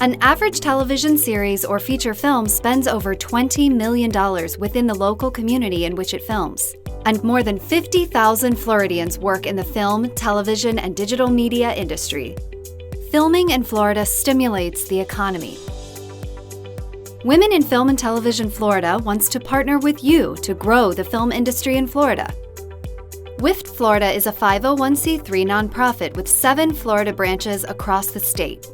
An average television series or feature film spends over $20 million within the local community in which it films. And more than 50,000 Floridians work in the film, television, and digital media industry. Filming in Florida stimulates the economy. Women in Film and Television Florida wants to partner with you to grow the film industry in Florida. WIFT Florida is a 501c3 nonprofit with 7 Florida branches across the state.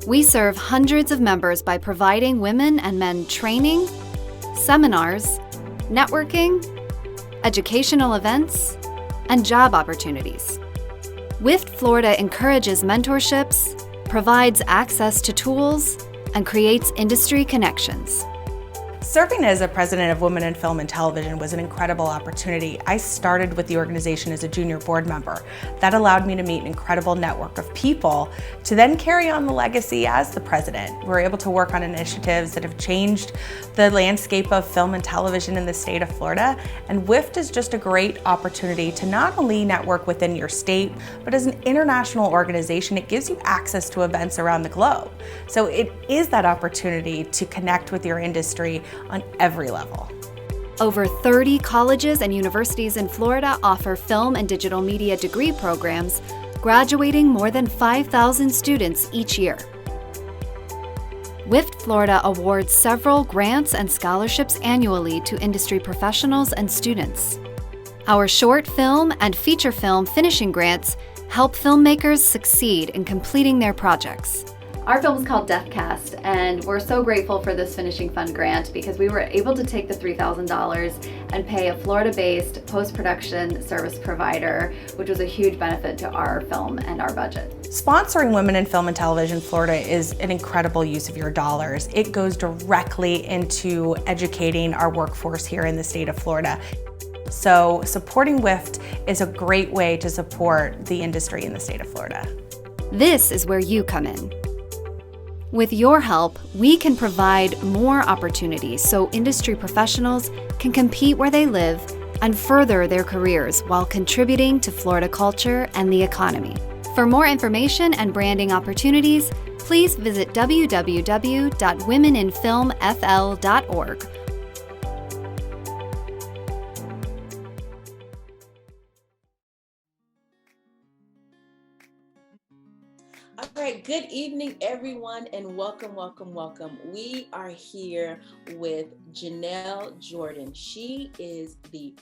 We serve hundreds of members by providing women and men training, seminars, networking, educational events, and job opportunities. WIFT Florida encourages mentorships, provides access to tools, and creates industry connections. Serving as a president of Women in Film and Television was an incredible opportunity. I started with the organization as a junior board member. That allowed me to meet an incredible network of people to then carry on the legacy as the president. We're able to work on initiatives that have changed the landscape of film and television in the state of Florida. And WIFT is just a great opportunity to not only network within your state, but as an international organization, it gives you access to events around the globe. So it is that opportunity to connect with your industry on every level. Over 30 colleges and universities in Florida offer film and digital media degree programs, graduating more than 5,000 students each year. WIFT Florida awards several grants and scholarships annually to industry professionals and students. Our short film and feature film finishing grants help filmmakers succeed in completing their projects. Our film is called Deathcast, and we're so grateful for this finishing fund grant because we were able to take the $3,000 and pay a Florida-based post-production service provider, which was a huge benefit to our film and our budget. Sponsoring Women in Film and Television Florida is an incredible use of your dollars. It goes directly into educating our workforce here in the state of Florida. So supporting WIFT is a great way to support the industry in the state of Florida. This is where you come in. With your help, we can provide more opportunities so industry professionals can compete where they live and further their careers while contributing to Florida culture and the economy. For more information and branding opportunities, please visit www.womeninfilmfl.org. All right, good evening, everyone, and welcome, welcome, welcome. We are here with Janelle Jordan. She is the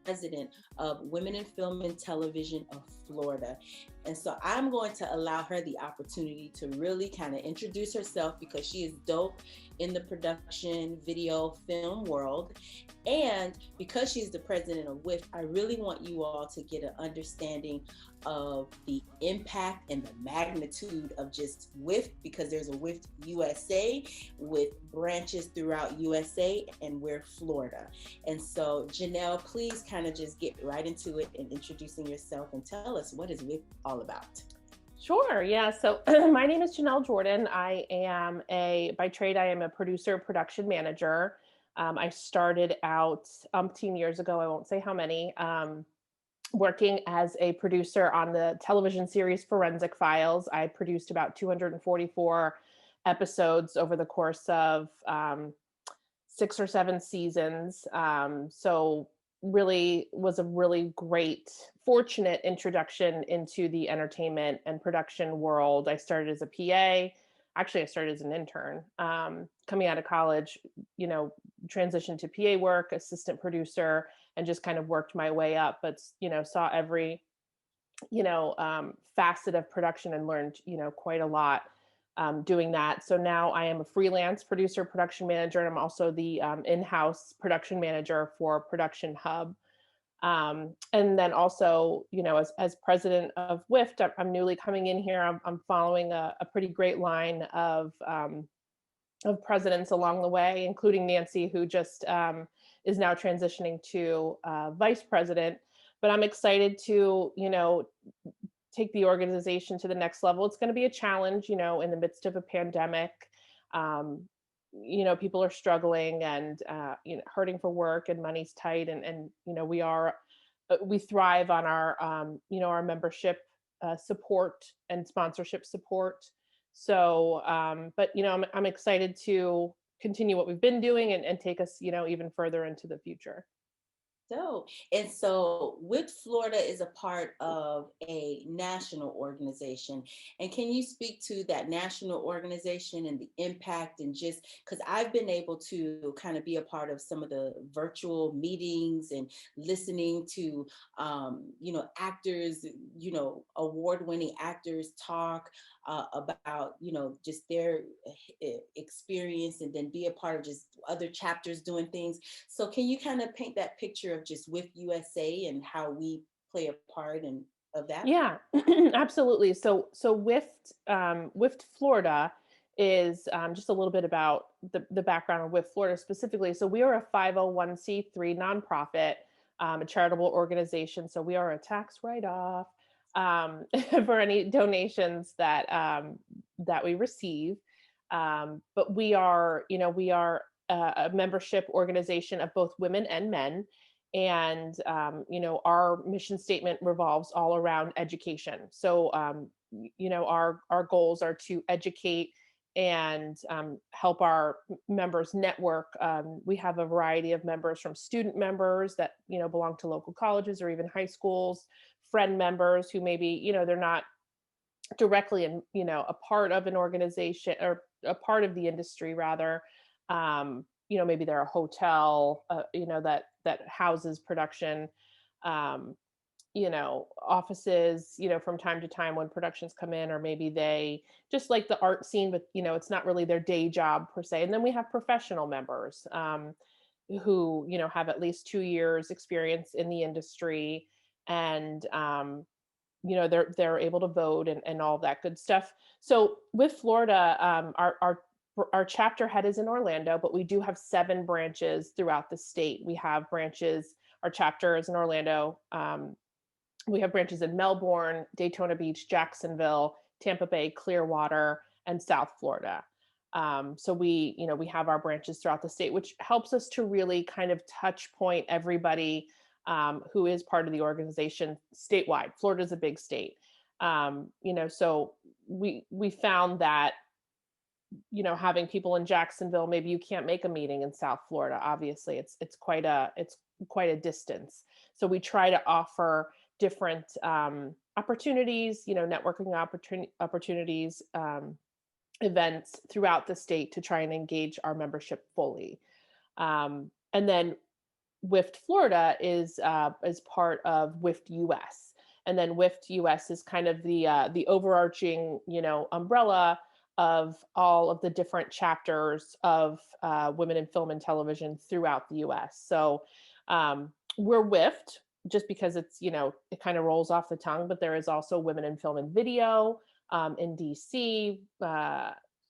president of Women in Film and Television of Florida. And so I'm going to allow her the opportunity to really kind of introduce herself because she is dope in the production, video, film world. And because she's the president of WIFT, I really want you all to get an understanding of the impact and the magnitude of just WIFT, because there's a WIFT USA with branches throughout USA, and we're Florida. And so Janelle, please kind of just get right into it and introducing yourself and tell us, what is WIFT all about? Sure. Yeah. So my name is Janelle Jordan. I am by trade, I am a producer, production manager. I started out umpteen years ago, I won't say how many, working as a producer on the television series Forensic Files. I produced about 244 episodes over the course of 6 or 7 seasons. So really was a really great, fortunate introduction into the entertainment and production world. I started as a PA. Actually, I started as an intern. Coming out of college, transitioned to PA work, assistant producer, and just kind of worked my way up, but, saw every, facet of production and learned, quite a lot doing that. So now I am a freelance producer, production manager, and I'm also the in-house production manager for Production Hub. And then also, as president of WIFT, I'm newly coming in here. I'm following a pretty great line of presidents along the way, including Nancy, who just is now transitioning to vice president. But I'm excited to, take the organization to the next level. It's going to be a challenge, in the midst of a pandemic. People are struggling and, hurting for work, and money's tight. And we thrive on our, our membership support and sponsorship support. So, but I'm excited to continue what we've been doing and take us, even further into the future. So with Florida is a part of a national organization. And can you speak to that national organization and the impact, and just because I've been able to kind of be a part of some of the virtual meetings and listening to, actors, award-winning actors talk about, just their experience, and then be a part of just other chapters doing things. So can you kind of paint that picture of just with USA and how we play a part in of that? Yeah, absolutely. So WIFT Florida is just a little bit about the background of WIFT Florida specifically. So we are a 501c3 nonprofit, a charitable organization. So we are a tax write-off for any donations that we receive. But we are a membership organization of both women and men. And our mission statement revolves all around education. So our goals are to educate and help our members network. We have a variety of members, from student members that belong to local colleges or even high schools, friend members who maybe they're not directly a part of an organization or a part of the industry, rather. Maybe they're a hotel that houses production, offices, from time to time when productions come in, or maybe they just like the art scene, but it's not really their day job per se. And then we have professional members who have at least 2 years experience in the industry, and they're able to vote and all that good stuff. So with Florida, our chapter head is in Orlando, but we do have 7 branches throughout the state. We have branches. Our chapter is in Orlando. We have branches in Melbourne, Daytona Beach, Jacksonville, Tampa Bay, Clearwater, and South Florida. So we have our branches throughout the state, which helps us to really kind of touch point everybody who is part of the organization statewide. Florida's a big state. So we found that, having people in Jacksonville, maybe you can't make a meeting in South Florida. Obviously, it's quite a distance. So we try to offer different opportunities, networking opportunities, events throughout the state to try and engage our membership fully. And then WIFT Florida is part of WIFT US, and then WIFT US is kind of the overarching umbrella of all of the different chapters of women in film and television throughout the US. So we're WIFT just because it's it kind of rolls off the tongue, but there is also Women in Film and Video in DC.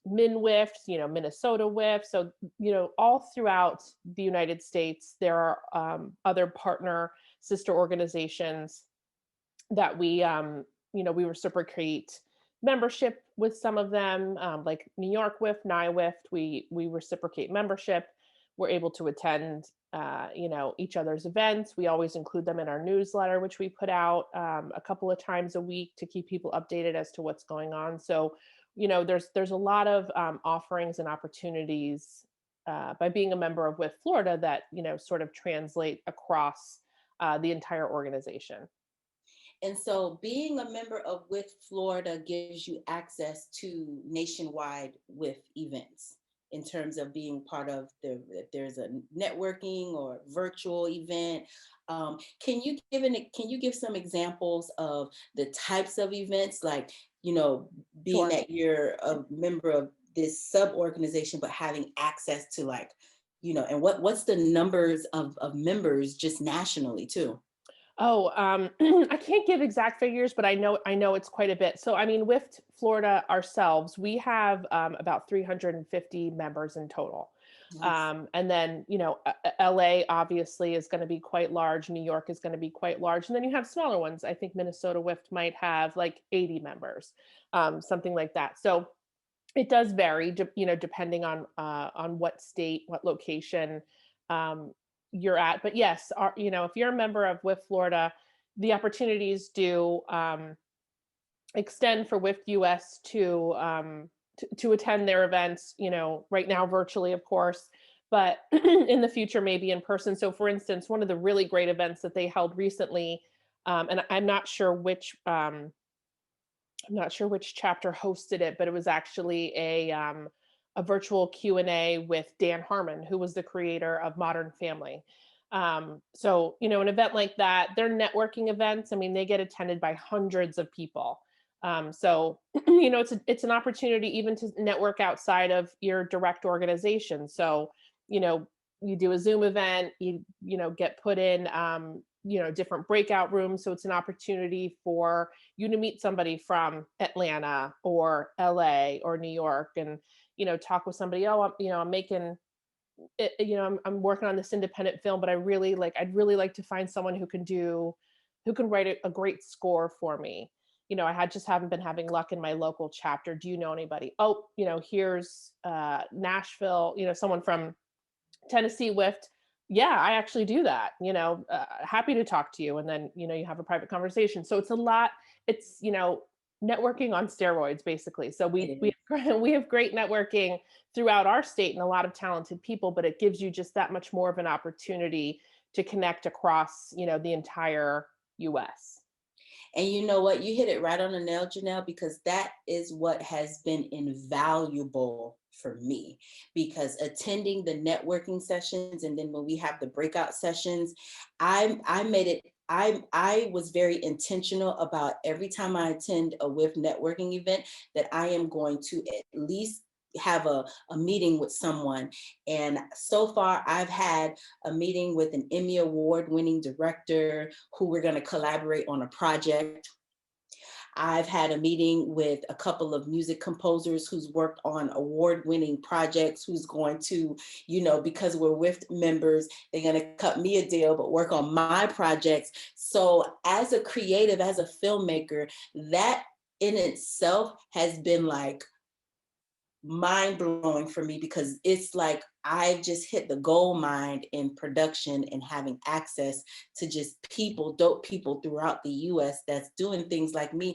MinWIFT, Minnesota WIFT. So, all throughout the United States, there are other partner sister organizations that we reciprocate membership with some of them, like New York WIFT, NYWIFT, we reciprocate membership. We're able to attend, each other's events. We always include them in our newsletter, which we put out a couple of times a week to keep people updated as to what's going on. So, there's a lot of offerings and opportunities by being a member of WIFT Florida that, sort of translate across the entire organization. And so being a member of WIFT Florida gives you access to nationwide WIFT events in terms of being part of if there's a networking or virtual event. Can you give some examples of the types of events, like, being Sure. that you're a member of this sub-organization, but having access to, like, and what's the numbers of members just nationally too? Oh, I can't give exact figures, but I know it's quite a bit. So, I mean, WIFT Florida ourselves, we have about 350 members in total. Nice. And then, LA obviously is going to be quite large. New York is going to be quite large. And then you have smaller ones. I think Minnesota WIFT might have like 80 members, something like that. So it does vary, depending on what state, what location, you're at. But yes, if you're a member of WIFT Florida, the opportunities do extend for WIFT US to to attend their events, right now virtually, of course, but in the future, maybe in person. So for instance, one of the really great events that they held recently, and I'm not sure which chapter hosted it, but it was actually a virtual Q&A with Dan Harmon, who was the creator of Modern Family. So, an event like that, they're networking events. I mean, they get attended by hundreds of people. So, it's an opportunity even to network outside of your direct organization. So, you know, you do a Zoom event, get put in, different breakout rooms. So it's an opportunity for you to meet somebody from Atlanta or LA or New York and, talk with somebody, oh, I'm making it, I'm working on this independent film, but I'd really like to find someone who can write a great score for me. I haven't been having luck in my local chapter. Do you know anybody? Oh, here's Nashville, someone from Tennessee whiffed. Yeah, I actually do that, happy to talk to you. And then, you have a private conversation. So it's a lot, it's, networking on steroids, basically. So we have great networking throughout our state and a lot of talented people, but it gives you just that much more of an opportunity to connect across, the entire US. And you know what? You hit it right on the nail, Janelle, because that is what has been invaluable for me. Because attending the networking sessions and then when we have the breakout sessions, I was very intentional about every time I attend a WIF networking event that I am going to at least have a meeting with someone. And so far I've had a meeting with an Emmy Award winning director who we're going to collaborate on a project. I've had a meeting with a couple of music composers who's worked on award-winning projects, who's going to, because we're WIF members, they're going to cut me a deal, but work on my projects. So as a creative, as a filmmaker, that in itself has been like mind-blowing for me, because it's like I've just hit the gold mine in production and having access to just dope people throughout the US that's doing things like me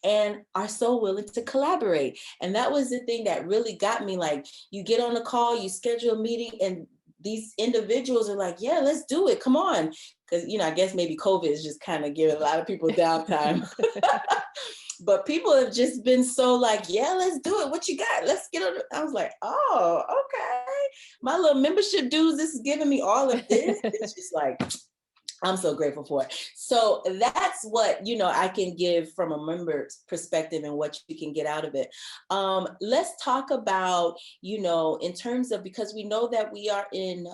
and are so willing to collaborate. And that was the thing that really got me. Like, you get on a call, you schedule a meeting, and these individuals are like, yeah, let's do it, come on. Because I guess maybe COVID is just kind of giving a lot of people downtime. But people have just been so like, yeah, let's do it. What you got? Let's get on. I was like, oh, okay. My little membership dues, this is giving me all of this. It's just like, I'm so grateful for it. So that's what, I can give from a member's perspective and what you can get out of it. Let's talk about, in terms of, because we know that we are in,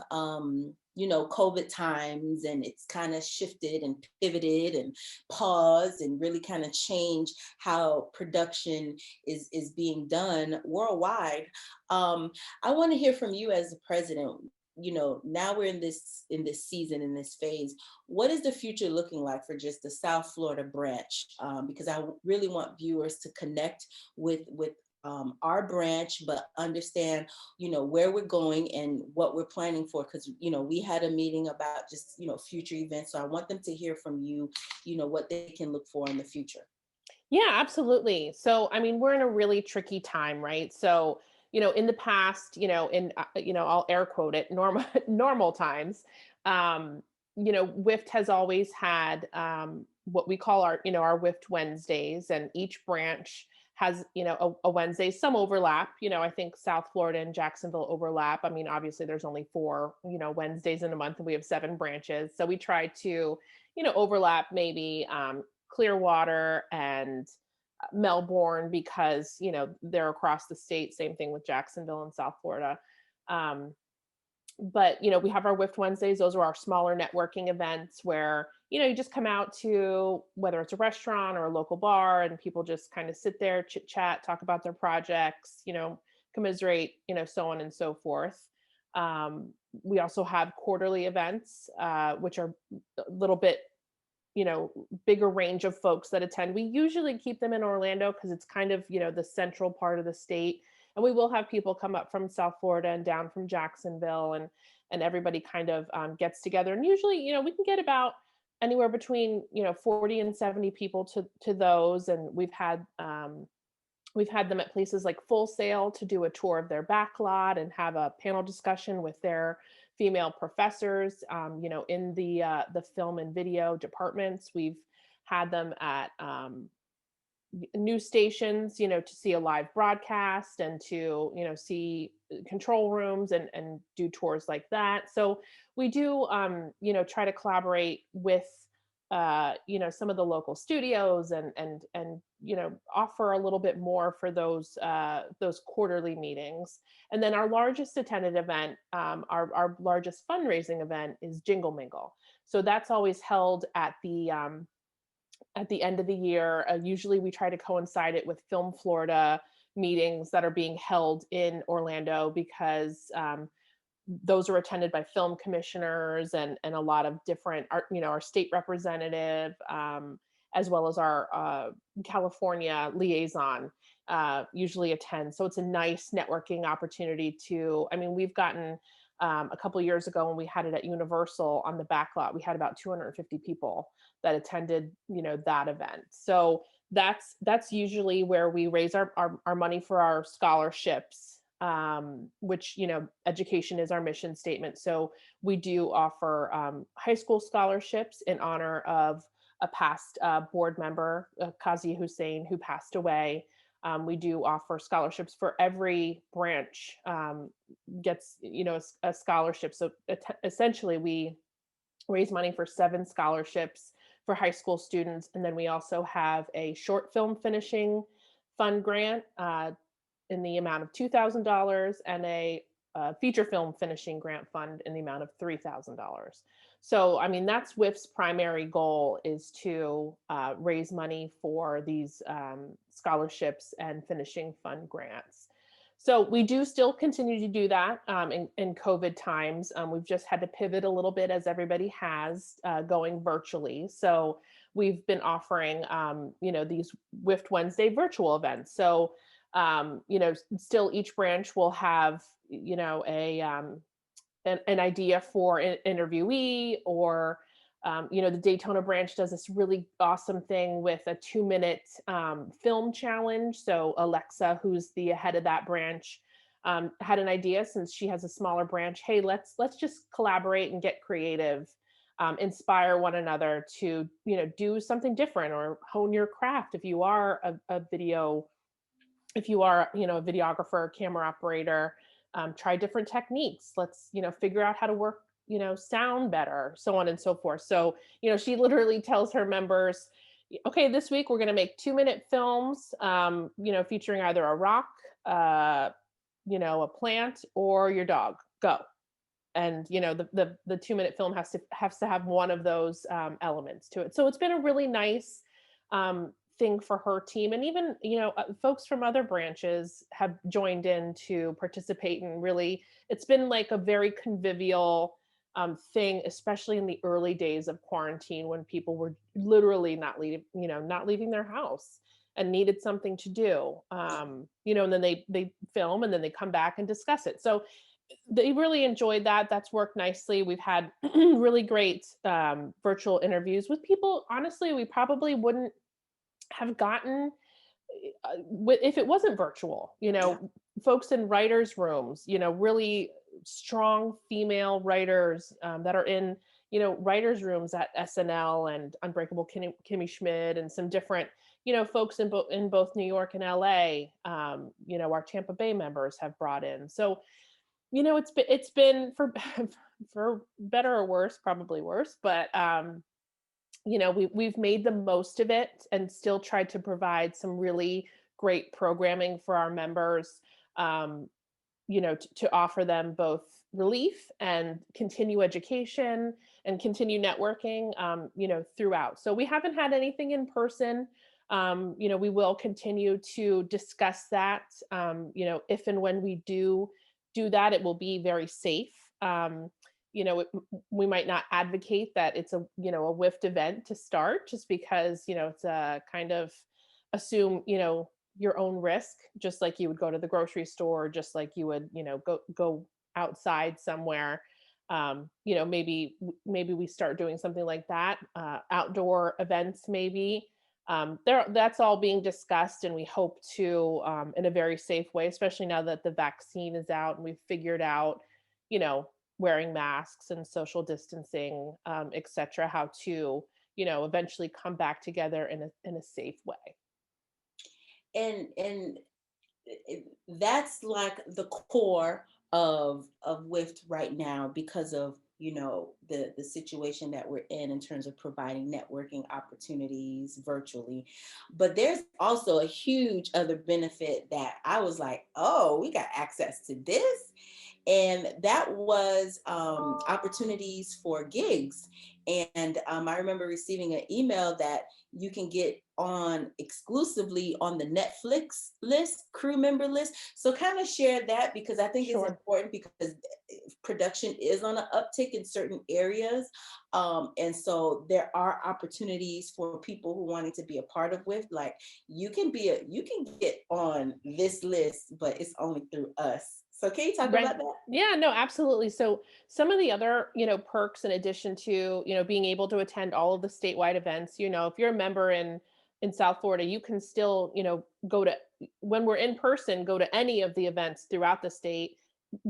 COVID times, and it's kind of shifted and pivoted and paused and really kind of changed how production is being done worldwide. I want to hear from you as the president. Now we're in this season, in this phase. What is the future looking like for just the South Florida branch? Because I really want viewers to connect with our branch, but understand, where we're going and what we're planning for. Because, we had a meeting about just, future events. So I want them to hear from you, what they can look for in the future. Yeah, absolutely. So, I mean, we're in a really tricky time, right? So, in the past, I'll air quote it, normal times, WIFT has always had what we call our WIFT Wednesdays, and each branch has, a Wednesday, some overlap. I think South Florida and Jacksonville overlap. I mean, obviously there's only 4, Wednesdays in a month, and we have 7 branches. So we try to, overlap maybe Clearwater and Melbourne, because they're across the state. Same thing with Jacksonville and South Florida. But we have our WIFT Wednesdays. Those are our smaller networking events where you just come out to, whether it's a restaurant or a local bar, and people just kind of sit there, chit chat, talk about their projects, commiserate, so on and so forth. We also have quarterly events, which are a little bit bigger range of folks that attend. We usually keep them in Orlando because it's kind of, the central part of the state. And we will have people come up from South Florida and down from Jacksonville, and everybody kind of gets together. And usually, we can get about anywhere between, 40 and 70 people to those. And we've We've had them at places like Full Sail to do a tour of their backlot and have a panel discussion with their female professors, in the film and video departments. We've had them at news stations, to see a live broadcast and to, see control rooms and do tours like that. So we do, try to collaborate with, some of the local studios and, offer a little bit more for those quarterly meetings. And then our largest attended event, our largest fundraising event is Jingle Mingle. So that's always held at the end of the year. Usually we try to coincide it with Film Florida meetings that are being held in Orlando because those are attended by film commissioners and a lot of different, our state representative, as well as our California liaison usually attend. So it's a nice networking opportunity we've gotten a couple of years ago when we had it at Universal on the backlot, we had about 250 people that attended, that event. So that's usually where we raise our money for our scholarships, which, education is our mission statement. So we do offer high school scholarships in honor of a past board member, Kazi Hussein, who passed away. We do offer scholarships for every branch gets, a scholarship. So essentially we raise money for 7 scholarships for high school students. And then we also have a short film finishing fund grant in the amount of $2,000 and a feature film finishing grant fund in the amount of $3,000. So, that's WIF's primary goal is to raise money for these scholarships and finishing fund grants. So we do still continue to do that in COVID times. We've just had to pivot a little bit as everybody has going virtually. So we've been offering, these WIFT Wednesday virtual events. So, still each branch will have, an idea for an interviewee or, the Daytona branch does this really awesome thing with a 2-minute film challenge. So Alexa, who's the head of that branch, had an idea since she has a smaller branch. Hey, let's just collaborate and get creative, inspire one another to, do something different or hone your craft. If you are a videographer, camera operator, try different techniques. Let's, figure out how to work, sound better, so on and so forth. So, she literally tells her members, okay, this week we're going to make 2-minute films, featuring either a rock, a plant or your dog. Go. And, the 2-minute film has to have one of those elements to it. So it's been a really nice thing for her team. And even, folks from other branches have joined in to participate, and really, it's been like a very convivial thing, especially in the early days of quarantine when people were literally not leaving their house and needed something to do, and then they film and then they come back and discuss it. So they really enjoyed that. That's worked nicely. We've had really great virtual interviews with people. Honestly, we probably wouldn't have gotten if it wasn't virtual, folks in writers' rooms, really strong female writers that are in, writers' rooms at SNL and Unbreakable Kimmy Schmidt and some different, folks in both New York and LA, our Tampa Bay members have brought in. So, it's been for better or worse, probably worse, but we've made the most of it and still tried to provide some really great programming for our members, to offer them both relief and continue education and continue networking, throughout. So we haven't had anything in person. We will continue to discuss that, if and when we do that, it will be very safe. We might not advocate that it's a WIFT event to start, just because, it's a kind of assume, your own risk, just like you would go to the grocery store, just like you would, go outside somewhere. Maybe we start doing something like that, outdoor events, maybe. that's all being discussed, and we hope to, in a very safe way, especially now that the vaccine is out and we've figured out, you know, wearing masks and social distancing, et cetera, how to, eventually come back together in a safe way. And that's like the core of WIFT right now, because of the situation that we're in terms of providing networking opportunities virtually. But there's also a huge other benefit that I was like, oh, we got access to this, and that was opportunities for gigs. And I remember receiving an email that you can get on exclusively on the Netflix list, crew member list. So kind of share that, because I think it's Sure. important, because production is on an uptick in certain areas. And so there are opportunities for people who wanting to be a part of WIFT. Like, you can get on this list, but it's only through us. So can you talk Right. about that? Yeah, no, absolutely. So some of the other, perks in addition to, being able to attend all of the statewide events, if you're a member in South Florida, you can still, go to, when we're in person, go to any of the events throughout the state,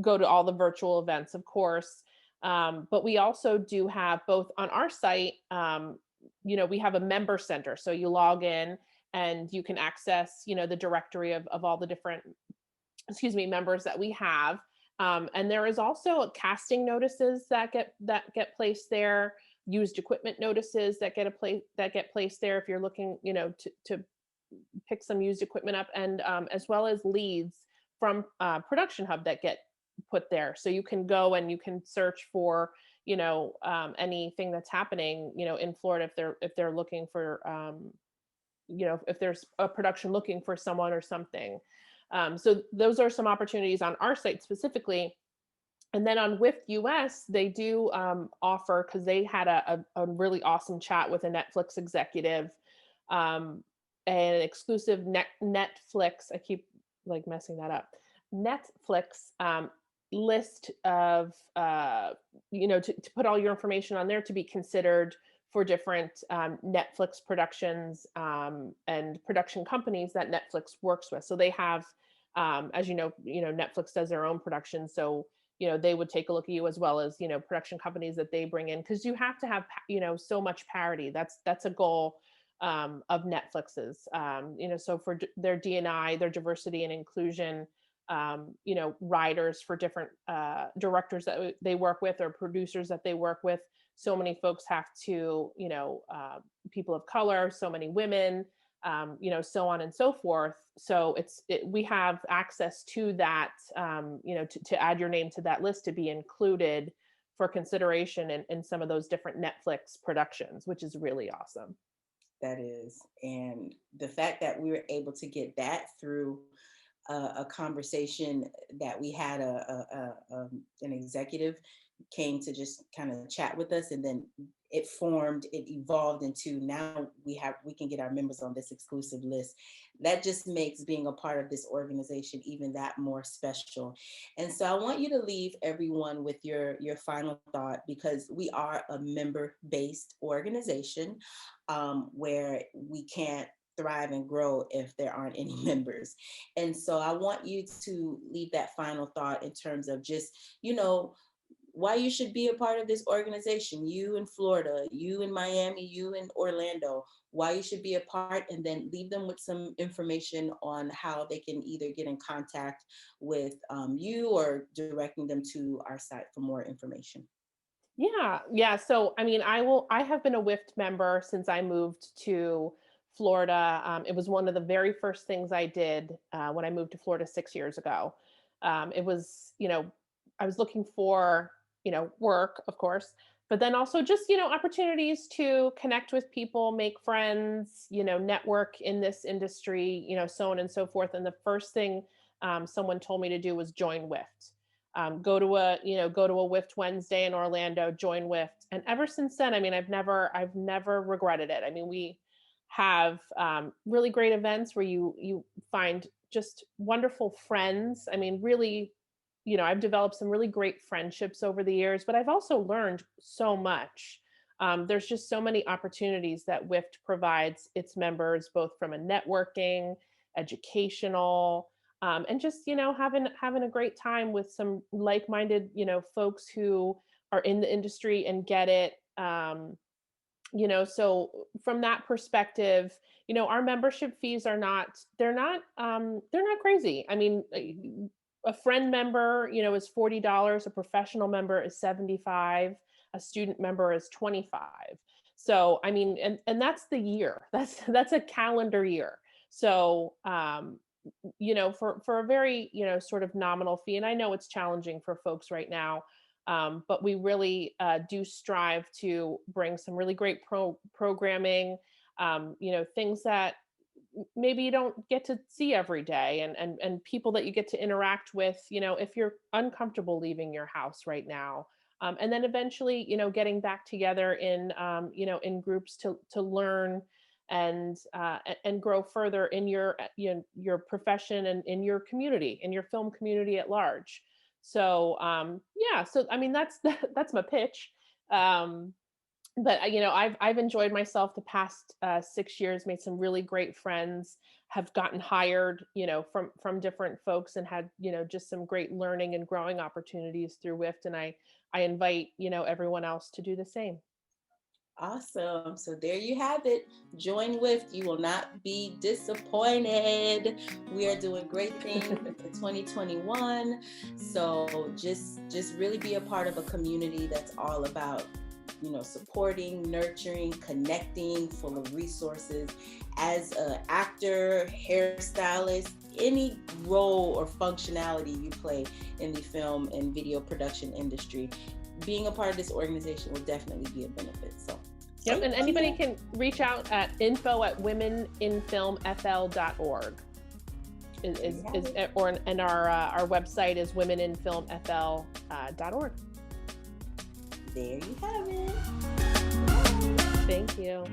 go to all the virtual events, of course. But we also do have both on our site, we have a member center. So you log in and you can access, the directory of all the different, members that we have. And there is also casting notices that get placed there, used equipment notices that get placed there if you're looking, to pick some used equipment up, and as well as leads from Production Hub that get put there. So you can go and you can search for, anything that's happening, in Florida, if they're looking for, if there's a production looking for someone or something. So those are some opportunities on our site specifically. And then on WIFT US, they do offer, because they had a really awesome chat with a Netflix executive, an exclusive Netflix, I keep like messing that up, Netflix list of, to put all your information on there to be considered for different Netflix productions and production companies that Netflix works with. So they have, as Netflix does their own production. So, they would take a look at you, as well as, production companies that they bring in, because you have to have, so much parity. That's a goal of Netflix's, so for their D&I, their diversity and inclusion, writers for different directors that they work with, or producers that they work with. So many folks have to, people of color, so many women, so on and so forth. So we have access to that, to add your name to that list, to be included for consideration in some of those different Netflix productions, which is really awesome. That is. And the fact that we were able to get that through a conversation that we had, an executive came to just kind of chat with us, and then it evolved into, now we can get our members on this exclusive list. That just makes being a part of this organization even that more special. And so I want you to leave everyone with your final thought, because we are a member-based organization, where we can't thrive and grow if there aren't any members. And so I want you to leave that final thought in terms of just, why you should be a part of this organization. You in Florida, you in Miami, you in Orlando, why you should be a part, and then leave them with some information on how they can either get in contact with you, or directing them to our site for more information. Yeah. So, I have been a WIFT member since I moved to Florida. It was one of the very first things I did when I moved to Florida 6 years ago. It was, I was looking for, work, of course, but then also just, opportunities to connect with people, make friends, network in this industry, so on and so forth. And the first thing someone told me to do was join WIFT. Go to a WIFT Wednesday in Orlando, join WIFT. And ever since then, I've never regretted it. We have really great events where you find just wonderful friends. Really, I've developed some really great friendships over the years, but I've also learned so much There's just so many opportunities that WIFT provides its members, both from a networking, educational, and just, having a great time with some like-minded, folks who are in the industry and get it. So from that perspective, our membership fees are they're not crazy. I mean, a friend member, is $40, a professional member is $75, a student member is $25. So, I mean, and that's the year. That's a calendar year. So, for a very, sort of nominal fee, and I know it's challenging for folks right now, but we really do strive to bring some really great programming, things that maybe you don't get to see every day, and people that you get to interact with, if you're uncomfortable leaving your house right now. And then eventually, getting back together in groups to learn and grow further in your profession and in your community, in your film community at large. So so I mean that's my pitch. But I've enjoyed myself the past 6 years, made some really great friends, have gotten hired, from different folks, and had, just some great learning and growing opportunities through WIFT. And I invite, everyone else to do the same. Awesome. So there you have it. Join WIFT. You will not be disappointed. We are doing great things in 2021. So just really be a part of a community that's all about, supporting, nurturing, connecting, full of resources. As an actor, hairstylist, any role or functionality you play in the film and video production industry, being a part of this organization will definitely be a benefit. So, yep, and anybody can reach out at info@womeninfilmfl.org. And our website is womeninfilmfl.org. There you have it. Thank you.